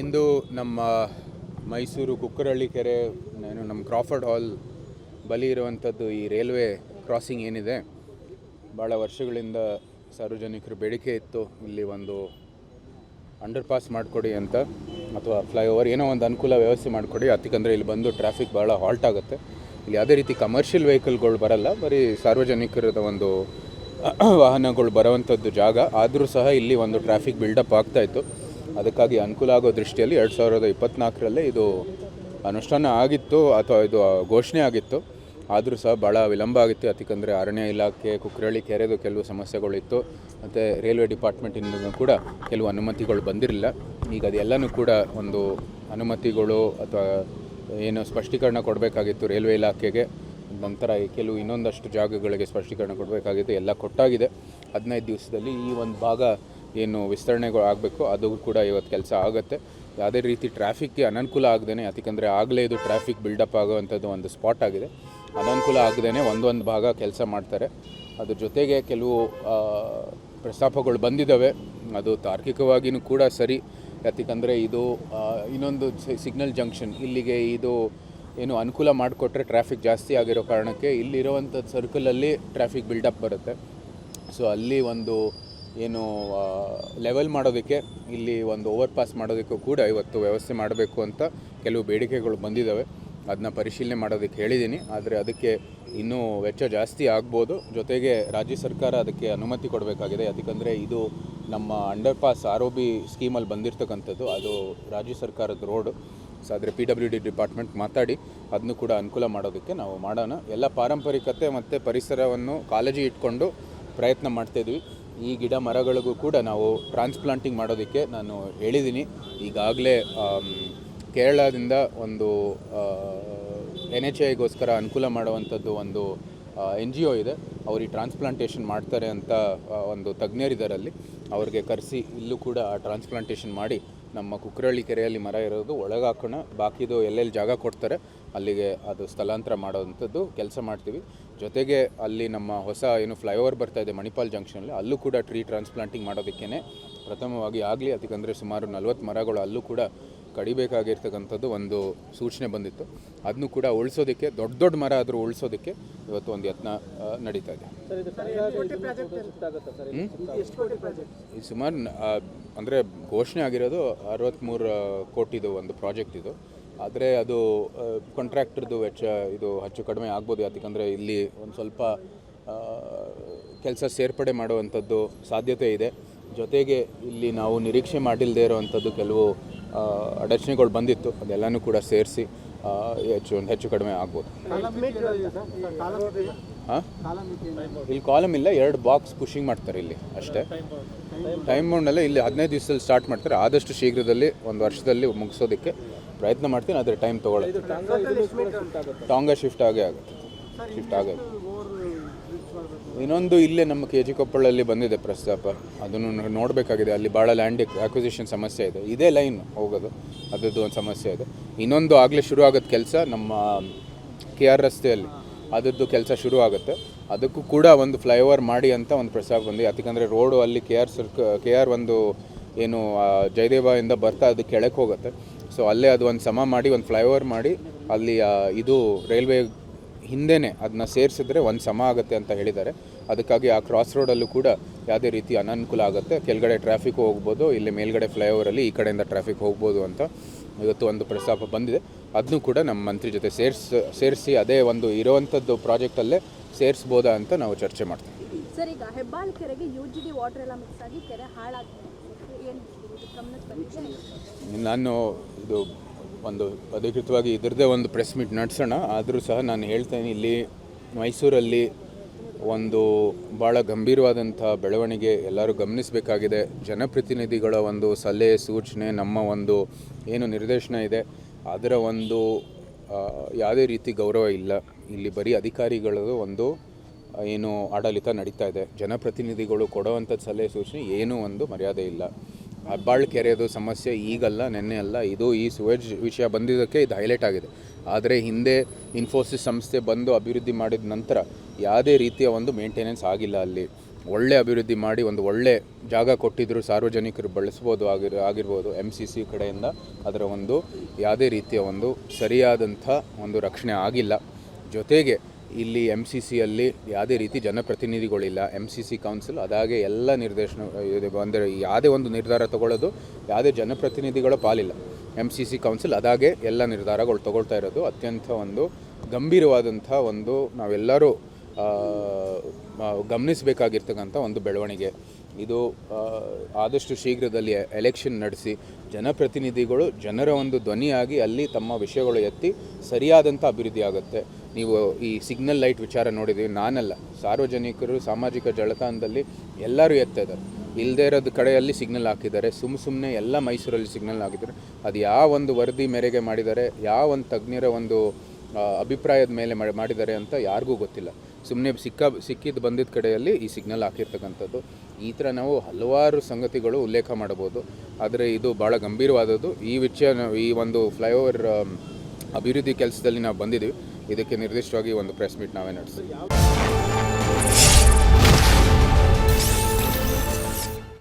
ಇಂದು ನಮ್ಮ ಮೈಸೂರು ಕುಕ್ಕರಳ್ಳಿ ಕೆರೆ ನಮ್ಮ ಕ್ರಾಫರ್ಡ್ ಹಾಲ್ ಬಳಿ ಇರುವಂಥದ್ದು ಈ ರೈಲ್ವೆ ಕ್ರಾಸಿಂಗ್ ಏನಿದೆ, ಭಾಳ ವರ್ಷಗಳಿಂದ ಸಾರ್ವಜನಿಕರ ಬೇಡಿಕೆ ಇತ್ತು. ಇಲ್ಲಿ ಒಂದು ಅಂಡರ್ ಪಾಸ್ ಮಾಡಿಕೊಡಿ ಅಂತ, ಅಥವಾ ಫ್ಲೈಓವರ್ ಏನೋ ಒಂದು ಅನುಕೂಲ ವ್ಯವಸ್ಥೆ ಮಾಡಿಕೊಡಿ. ಯಾಕಂದರೆ ಇಲ್ಲಿ ಬಂದು ಟ್ರಾಫಿಕ್ ಭಾಳ ಹಾಲ್ಟ್ ಆಗುತ್ತೆ. ಇಲ್ಲಿ ಯಾವುದೇ ರೀತಿ ಕಮರ್ಷಿಯಲ್ ವೆಹಿಕಲ್ಗಳು ಬರಲ್ಲ, ಬರೀ ಸಾರ್ವಜನಿಕರದ ಒಂದು ವಾಹನಗಳು ಬರುವಂಥದ್ದು ಜಾಗ. ಆದರೂ ಸಹ ಇಲ್ಲಿ ಒಂದು ಟ್ರಾಫಿಕ್ ಬಿಲ್ಡಪ್ ಆಗ್ತಾಯಿತ್ತು. ಅದಕ್ಕಾಗಿ ಅನುಕೂಲ ಆಗೋ ದೃಷ್ಟಿಯಲ್ಲಿ 2024ರಲ್ಲೇ ಇದು ಅನುಷ್ಠಾನ ಆಗಿತ್ತು, ಅಥವಾ ಇದು ಘೋಷಣೆ ಆಗಿತ್ತು. ಆದರೂ ಸಹ ಭಾಳ ವಿಳಂಬ ಆಗಿತ್ತು. ಯಾಕಂದರೆ ಅರಣ್ಯ ಇಲಾಖೆ, ಕುಕ್ಕರಳ್ಳಿ ಕೆರೆದು ಕೆಲವು ಸಮಸ್ಯೆಗಳಿತ್ತು, ಮತ್ತು ರೈಲ್ವೆ ಡಿಪಾರ್ಟ್ಮೆಂಟಿಂದ ಕೂಡ ಕೆಲವು ಅನುಮತಿಗಳು ಬಂದಿರಲಿಲ್ಲ. ಈಗ ಅದೆಲ್ಲನೂ ಕೂಡ ಒಂದು ಅನುಮತಿಗಳು ಅಥವಾ ಏನು ಸ್ಪಷ್ಟೀಕರಣ ಕೊಡಬೇಕಾಗಿತ್ತು ರೈಲ್ವೆ ಇಲಾಖೆಗೆ, ನಂತರ ಕೆಲವು ಇನ್ನೊಂದಷ್ಟು ಜಾಗಗಳಿಗೆ ಸ್ಪಷ್ಟೀಕರಣ ಕೊಡಬೇಕಾಗಿತ್ತು, ಎಲ್ಲ ಕೊಟ್ಟಾಗಿದೆ. 15 ದಿವಸದಲ್ಲಿ ಈ ಒಂದು ಭಾಗ ಏನು ವಿಸ್ತರಣೆಗಳು ಆಗಬೇಕು ಅದು ಕೂಡ ಇವತ್ತು ಕೆಲಸ ಆಗುತ್ತೆ. ಯಾವುದೇ ರೀತಿ ಟ್ರಾಫಿಕ್ಗೆ ಅನನುಕೂಲ ಆಗದೇ, ಯಾಕಂದರೆ ಆಗಲೇ ಇದು ಟ್ರಾಫಿಕ್ ಬಿಲ್ಡಪ್ ಆಗುವಂಥದ್ದು ಒಂದು ಸ್ಪಾಟ್ ಆಗಿದೆ. ಅನನುಕೂಲ ಆಗದೇ ಒಂದೊಂದು ಭಾಗ ಕೆಲಸ ಮಾಡ್ತಾರೆ. ಅದ್ರ ಜೊತೆಗೆ ಕೆಲವು ಪ್ರಸ್ತಾಪಗಳು ಬಂದಿದ್ದಾವೆ, ಅದು ತಾರ್ಕಿಕವಾಗಿಯೂ ಕೂಡ ಸರಿ. ಯಾಕಂದರೆ ಇದು ಇನ್ನೊಂದು ಸಿಗ್ನಲ್ ಜಂಕ್ಷನ್, ಇಲ್ಲಿಗೆ ಇದು ಏನು ಅನುಕೂಲ ಮಾಡಿಕೊಟ್ರೆ ಟ್ರಾಫಿಕ್ ಜಾಸ್ತಿ ಆಗಿರೋ ಕಾರಣಕ್ಕೆ ಇಲ್ಲಿರುವಂಥದ್ದು ಸರ್ಕಲಲ್ಲಿ ಟ್ರಾಫಿಕ್ ಬಿಲ್ಡಪ್ ಬರುತ್ತೆ. ಸೊ ಅಲ್ಲಿ ಒಂದು ಏನು ಲೆವೆಲ್ ಮಾಡೋದಕ್ಕೆ, ಇಲ್ಲಿ ಒಂದು ಓವರ್ ಪಾಸ್ ಮಾಡೋದಕ್ಕೂ ಕೂಡ ಇವತ್ತು ವ್ಯವಸ್ಥೆ ಮಾಡಬೇಕು ಅಂತ ಕೆಲವು ಬೇಡಿಕೆಗಳು ಬಂದಿದ್ದಾವೆ. ಅದನ್ನ ಪರಿಶೀಲನೆ ಮಾಡೋದಕ್ಕೆ ಹೇಳಿದ್ದೀನಿ. ಆದರೆ ಅದಕ್ಕೆ ಇನ್ನೂ ವೆಚ್ಚ ಜಾಸ್ತಿ ಆಗ್ಬೋದು. ಜೊತೆಗೆ ರಾಜ್ಯ ಸರ್ಕಾರ ಅದಕ್ಕೆ ಅನುಮತಿ ಕೊಡಬೇಕಾಗಿದೆ. ಯಾಕಂದರೆ ಇದು ನಮ್ಮ ಅಂಡರ್ ಪಾಸ್ ROB ಸ್ಕೀಮಲ್ಲಿ ಬಂದಿರತಕ್ಕಂಥದ್ದು, ಅದು ರಾಜ್ಯ ಸರ್ಕಾರದ ರೋಡು. ಸೊ ಆದರೆ PWD ಡಿಪಾರ್ಟ್ಮೆಂಟ್ ಮಾತಾಡಿ ಅದನ್ನು ಕೂಡ ಅನುಕೂಲ ಮಾಡೋದಕ್ಕೆ ನಾವು ಮಾಡೋಣ. ಎಲ್ಲ ಪಾರಂಪರಿಕತೆ ಮತ್ತು ಪರಿಸರವನ್ನು ಕಾಳಜಿ ಇಟ್ಕೊಂಡು ಪ್ರಯತ್ನ ಮಾಡ್ತಾಯಿದ್ವಿ. ಈ ಗಿಡ ಮರಗಳಿಗೂ ಕೂಡ ನಾವು ಟ್ರಾನ್ಸ್ಪ್ಲಾಂಟಿಂಗ್ ಮಾಡೋದಕ್ಕೆ ನಾನು ಹೇಳಿದ್ದೀನಿ. ಈಗಾಗಲೇ ಕೇರಳದಿಂದ ಒಂದು NHIಗೋಸ್ಕರ ಅನುಕೂಲ ಮಾಡುವಂಥದ್ದು ಒಂದು NGO ಇದೆ. ಅವರು ಈ ಟ್ರಾನ್ಸ್ಪ್ಲಾಂಟೇಷನ್ ಮಾಡ್ತಾರೆ ಅಂತ ಒಂದು ತಜ್ಞರಿದ್ದಾರೆ, ಅಲ್ಲಿ ಅವ್ರಿಗೆ ಕರೆಸಿ ಇಲ್ಲೂ ಕೂಡ ಟ್ರಾನ್ಸ್ಪ್ಲಾಂಟೇಷನ್ ಮಾಡಿ ನಮ್ಮ ಕುಕ್ಕರಳ್ಳಿ ಕೆರೆಯಲ್ಲಿ ಮರ ಇರೋದು ಒಳಗೆ ಹಾಕೋಣ, ಬಾಕಿದು ಎಲ್ಲೆಲ್ಲಿ ಜಾಗ ಕೊಡ್ತಾರೆ ಅಲ್ಲಿಗೆ ಅದು ಸ್ಥಳಾಂತರ ಮಾಡೋವಂಥದ್ದು ಕೆಲಸ ಮಾಡ್ತೀವಿ. ಜೊತೆಗೆ ಅಲ್ಲಿ ನಮ್ಮ ಹೊಸ ಏನು ಫ್ಲೈಓವರ್ ಬರ್ತಾಯಿದೆ ಮಣಿಪಾಲ್ ಜಂಕ್ಷನಲ್ಲಿ, ಅಲ್ಲೂ ಕೂಡ ಟ್ರೀ ಟ್ರಾನ್ಸ್ಪ್ಲಾಂಟಿಂಗ್ ಮಾಡೋದಕ್ಕೇ ಪ್ರಥಮವಾಗಿ ಆಗಲಿ. ಅದಕ್ಕಂದರೆ ಸುಮಾರು 40 ಮರಗಳು ಅಲ್ಲೂ ಕೂಡ ಕಡಿಬೇಕಾಗಿರ್ತಕ್ಕಂಥದ್ದು ಒಂದು ಸೂಚನೆ ಬಂದಿತ್ತು. ಅದನ್ನು ಕೂಡ ಉಳಿಸೋದಕ್ಕೆ, ದೊಡ್ಡ ದೊಡ್ಡ ಮರ ಆದರೂ ಉಳಿಸೋದಕ್ಕೆ ಇವತ್ತು ಒಂದು ಯತ್ನ ನಡೀತಾ ಇದೆ. ಈ ಸುಮಾರು ಅಂದರೆ ಘೋಷಣೆ ಆಗಿರೋದು 63 ಕೋಟಿದು ಒಂದು ಪ್ರಾಜೆಕ್ಟ್ ಇದು. ಆದರೆ ಅದು ಕಾಂಟ್ರಾಕ್ಟರ್ದು ವೆಚ್ಚ ಇದು ಹೆಚ್ಚು ಕಡಿಮೆ ಆಗ್ಬೋದು. ಯಾಕಂದರೆ ಇಲ್ಲಿ ಒಂದು ಸ್ವಲ್ಪ ಕೆಲಸ ಸೇರ್ಪಡೆ ಮಾಡುವಂಥದ್ದು ಸಾಧ್ಯತೆ ಇದೆ. ಜೊತೆಗೆ ಇಲ್ಲಿ ನಾವು ನಿರೀಕ್ಷೆ ಮಾಡಿಲ್ಲದೆ ಇರೋವಂಥದ್ದು ಕೆಲವು ಅಡಚಣೆಗಳು ಬಂದಿತ್ತು, ಅದೆಲ್ಲನೂ ಕೂಡ ಸೇರಿಸಿ ಹೆಚ್ಚು ಕಡಿಮೆ ಆಗ್ಬೋದು. ಇಲ್ಲಿ ಕಾಲಮ್ ಇಲ್ಲ, 2 ಬಾಕ್ಸ್ ಪುಷಿಂಗ್ ಮಾಡ್ತಾರೆ ಇಲ್ಲಿ ಅಷ್ಟೇ. ಟೈಮ್ ಬೌಂಡಲ್ಲೇ ಇಲ್ಲಿ 15 ದಿವಸದಲ್ಲಿ ಸ್ಟಾರ್ಟ್ ಮಾಡ್ತಾರೆ. ಆದಷ್ಟು ಶೀಘ್ರದಲ್ಲಿ 1 ವರ್ಷದಲ್ಲಿ ಮುಗಿಸೋದಕ್ಕೆ ಪ್ರಯತ್ನ ಮಾಡ್ತೀನಿ. ಆದರೆ ಟೈಮ್ ತೊಗೊಳ್ಳೋದು. ಟಾಂಗಾ ಶಿಫ್ಟ್ ಆಗುತ್ತೆ. ಇನ್ನೊಂದು ಇಲ್ಲೇ ನಮ್ಮ KG ಕೊಪ್ಪಳಲ್ಲಿ ಬಂದಿದೆ ಪ್ರಸ್ತಾಪ, ಅದನ್ನು ನೋಡಬೇಕಾಗಿದೆ. ಅಲ್ಲಿ ಭಾಳ ಲ್ಯಾಂಡ್ ಅಕ್ವಿಸಿಷನ್ ಸಮಸ್ಯೆ ಇದೆ. ಇದೇ ಲೈನ್ ಹೋಗೋದು, ಅದರದ್ದು ಒಂದು ಸಮಸ್ಯೆ ಇದೆ. ಇನ್ನೊಂದು ಆಗಲೇ ಶುರು ಆಗುತ್ತೆ ಕೆಲಸ ನಮ್ಮ KR ರಸ್ತೆಯಲ್ಲಿ, ಅದರದ್ದು ಕೆಲಸ ಶುರು ಆಗುತ್ತೆ. ಅದಕ್ಕೂ ಕೂಡ ಒಂದು ಫ್ಲೈಓವರ್ ಮಾಡಿ ಅಂತ ಒಂದು ಪ್ರಸ್ತಾಪ ಬಂದಿದೆ. ಯಾಕಂದರೆ ರೋಡು ಅಲ್ಲಿ KR ಒಂದು ಏನು ಜಯದೇವದಿಂದ ಬರ್ತಾ ಅದು ಕೆಳಕ್ಕೆ ಹೋಗುತ್ತೆ. ಸೊ ಅಲ್ಲೇ ಅದು ಒಂದು ಸಮ ಮಾಡಿ ಒಂದು ಫ್ಲೈಓವರ್ ಮಾಡಿ ಅಲ್ಲಿ ಇದು ರೈಲ್ವೆ ಹಿಂದೆನೇ ಅದನ್ನ ಸೇರಿಸಿದ್ರೆ ಒಂದು ಸಮ ಆಗುತ್ತೆ ಅಂತ ಹೇಳಿದ್ದಾರೆ. ಅದಕ್ಕಾಗಿ ಆ ಕ್ರಾಸ್ ರೋಡಲ್ಲೂ ಕೂಡ ಯಾವುದೇ ರೀತಿ ಅನನುಕೂಲ ಆಗುತ್ತೆ. ಕೆಳಗಡೆ ಟ್ರಾಫಿಕ್ ಹೋಗ್ಬೋದು, ಇಲ್ಲಿ ಮೇಲ್ಗಡೆ ಫ್ಲೈಓವರಲ್ಲಿ ಈ ಕಡೆಯಿಂದ ಟ್ರಾಫಿಕ್ ಹೋಗ್ಬೋದು ಅಂತ ಇವತ್ತು ಒಂದು ಪ್ರಸ್ತಾಪ ಬಂದಿದೆ. ಅದನ್ನು ಕೂಡ ನಮ್ಮ ಮಂತ್ರಿ ಜೊತೆ ಸೇರಿಸಿ ಅದೇ ಒಂದು ಇರೋವಂಥದ್ದು ಪ್ರಾಜೆಕ್ಟಲ್ಲೇ ಸೇರಿಸ್ಬೋದಾ ಅಂತ ನಾವು ಚರ್ಚೆ ಮಾಡ್ತೀವಿ. ಸರ್, ಈಗ ಹೆಬ್ಬಾಳ್ ಕೆರೆಗೆ UGD ವಾಟರ್ ಎಲ್ಲ ಮಿಕ್ಸ್ ಆಗಿ ಕೆರೆ ಹಾಳಾಗ್ತದೆ, ನಾನು ಇದು ಒಂದು ಅಧಿಕೃತವಾಗಿ ಇದರದ್ದೇ ಒಂದು ಪ್ರೆಸ್ ಮೀಟ್ ನಡೆಸೋಣ. ಆದರೂ ಸಹ ನಾನು ಹೇಳ್ತೇನೆ, ಇಲ್ಲಿ ಮೈಸೂರಲ್ಲಿ ಒಂದು ಭಾಳ ಗಂಭೀರವಾದಂಥ ಬೆಳವಣಿಗೆ ಎಲ್ಲರೂ ಗಮನಿಸಬೇಕಾಗಿದೆ. ಜನಪ್ರತಿನಿಧಿಗಳ ಒಂದು ಸಲಹೆ ಸೂಚನೆ, ನಮ್ಮ ಒಂದು ಏನು ನಿರ್ದೇಶನ ಇದೆ ಅದರ ಒಂದು ಯಾವುದೇ ರೀತಿ ಗೌರವ ಇಲ್ಲ. ಇಲ್ಲಿ ಬರೀ ಅಧಿಕಾರಿಗಳದು ಒಂದು ಏನು ಆಡಳಿತ ನಡೀತಾ ಇದೆ. ಜನಪ್ರತಿನಿಧಿಗಳು ಕೊಡುವಂಥದ್ದು ಸಲಹೆ ಸೂಚನೆ ಏನೂ ಒಂದು ಮರ್ಯಾದೆ ಇಲ್ಲ. ಹೆಬ್ಬಾಳ್ ಕೆರೆದು ಸಮಸ್ಯೆ ಈಗಲ್ಲ, ನೆನ್ನೆ ಅಲ್ಲ, ಇದು ಈ ಸುವೇಜ್ ವಿಷಯ ಬಂದಿದ್ದಕ್ಕೆ ಇದು ಹೈಲೈಟ್ ಆಗಿದೆ. ಆದರೆ ಹಿಂದೆ ಇನ್ಫೋಸಿಸ್ ಸಂಸ್ಥೆ ಬಂದು ಅಭಿವೃದ್ಧಿ ಮಾಡಿದ ನಂತರ ಯಾವುದೇ ರೀತಿಯ ಒಂದು ಮೇಂಟೆನೆನ್ಸ್ ಆಗಿಲ್ಲ ಅಲ್ಲಿ. ಒಳ್ಳೆ ಅಭಿವೃದ್ಧಿ ಮಾಡಿ ಒಂದು ಒಳ್ಳೆ ಜಾಗ ಕೊಟ್ಟಿದ್ದರೂ ಸಾರ್ವಜನಿಕರು ಬಳಸ್ಬೋದು ಆಗಿರ್ಬೋದು. MCC ಕಡೆಯಿಂದ ಅದರ ಒಂದು ಯಾವುದೇ ರೀತಿಯ ಒಂದು ಸರಿಯಾದಂಥ ಒಂದು ರಕ್ಷಣೆ ಆಗಿಲ್ಲ. ಜೊತೆಗೆ ಇಲ್ಲಿ MCCಯಲ್ಲಿ ಯಾವುದೇ ರೀತಿ ಜನಪ್ರತಿನಿಧಿಗಳಿಲ್ಲ. MCC ಕೌನ್ಸಿಲ್ ಅದಾಗೆ ಎಲ್ಲ ನಿರ್ದೇಶನ ಅಂದರೆ ಯಾವುದೇ ಒಂದು ನಿರ್ಧಾರ ತಗೊಳ್ಳೋದು ಯಾವುದೇ ಜನಪ್ರತಿನಿಧಿಗಳ ಪಾಲಿಲ್ಲ. MCC ಕೌನ್ಸಿಲ್ ಅದಾಗೆ ಎಲ್ಲ ನಿರ್ಧಾರಗಳು ತಗೊಳ್ತಾ ಇರೋದು ಅತ್ಯಂತ ಒಂದು ಗಂಭೀರವಾದಂಥ ಒಂದು ನಾವೆಲ್ಲರೂ ಗಮನಿಸಬೇಕಾಗಿರ್ತಕ್ಕಂಥ ಒಂದು ಬೆಳವಣಿಗೆ. ಇದು ಆದಷ್ಟು ಶೀಘ್ರದಲ್ಲಿ ಎಲೆಕ್ಷನ್ ನಡೆಸಿ ಜನಪ್ರತಿನಿಧಿಗಳು ಜನರ ಒಂದು ಧ್ವನಿಯಾಗಿ ಅಲ್ಲಿ ತಮ್ಮ ವಿಷಯಗಳು ಎತ್ತಿ ಸರಿಯಾದಂಥ ಅಭಿವೃದ್ಧಿ ಆಗುತ್ತೆ. ನೀವು ಈ ಸಿಗ್ನಲ್ ಲೈಟ್ ವಿಚಾರ ನೋಡಿದ್ದೀವಿ, ನಾನಲ್ಲ, ಸಾರ್ವಜನಿಕರು ಸಾಮಾಜಿಕ ಜಾಲತಾಣದಲ್ಲಿ ಎಲ್ಲರೂ ಎತ್ತಾ ಇದ್ದಾರೆ. ಇಲ್ಲದೇ ಇರೋದು ಕಡೆಯಲ್ಲಿ ಸಿಗ್ನಲ್ ಹಾಕಿದ್ದಾರೆ, ಸುಮ್ಮನೆ ಎಲ್ಲ ಮೈಸೂರಲ್ಲಿ ಸಿಗ್ನಲ್ ಹಾಕಿದ್ದಾರೆ. ಅದು ಯಾವ ಒಂದು ವರದಿ ಮೇರೆಗೆ ಮಾಡಿದ್ದಾರೆ, ಯಾವ ಒಂದು ತಜ್ಞರ ಒಂದು ಅಭಿಪ್ರಾಯದ ಮೇಲೆ ಮಾಡಿದ್ದಾರೆ ಅಂತ ಯಾರಿಗೂ ಗೊತ್ತಿಲ್ಲ. ಸುಮ್ಮನೆ ಸಿಕ್ಕಿದ್ದು ಬಂದಿದ್ದ ಕಡೆಯಲ್ಲಿ ಈ ಸಿಗ್ನಲ್ ಹಾಕಿರ್ತಕ್ಕಂಥದ್ದು. ಈ ಥರ ನಾವು ಹಲವಾರು ಸಂಗತಿಗಳು ಉಲ್ಲೇಖ ಮಾಡಬಹುದು. ಆದರೆ ಇದು ಭಾಳ ಗಂಭೀರವಾದದ್ದು. ಈ ಈ ಒಂದು ಫ್ಲೈಓವರ್ ಅಭಿವೃದ್ಧಿ ಕೆಲಸದಲ್ಲಿ ನಾವು ಬಂದಿದ್ದೀವಿ. ಇದಕ್ಕೆ ನಿರ್ದಿಷ್ಟವಾಗಿ ಒಂದು ಪ್ರೆಸ್ ಮೀಟ್ ನಾವೇ ನಡೆಸ್ತೀವಿ.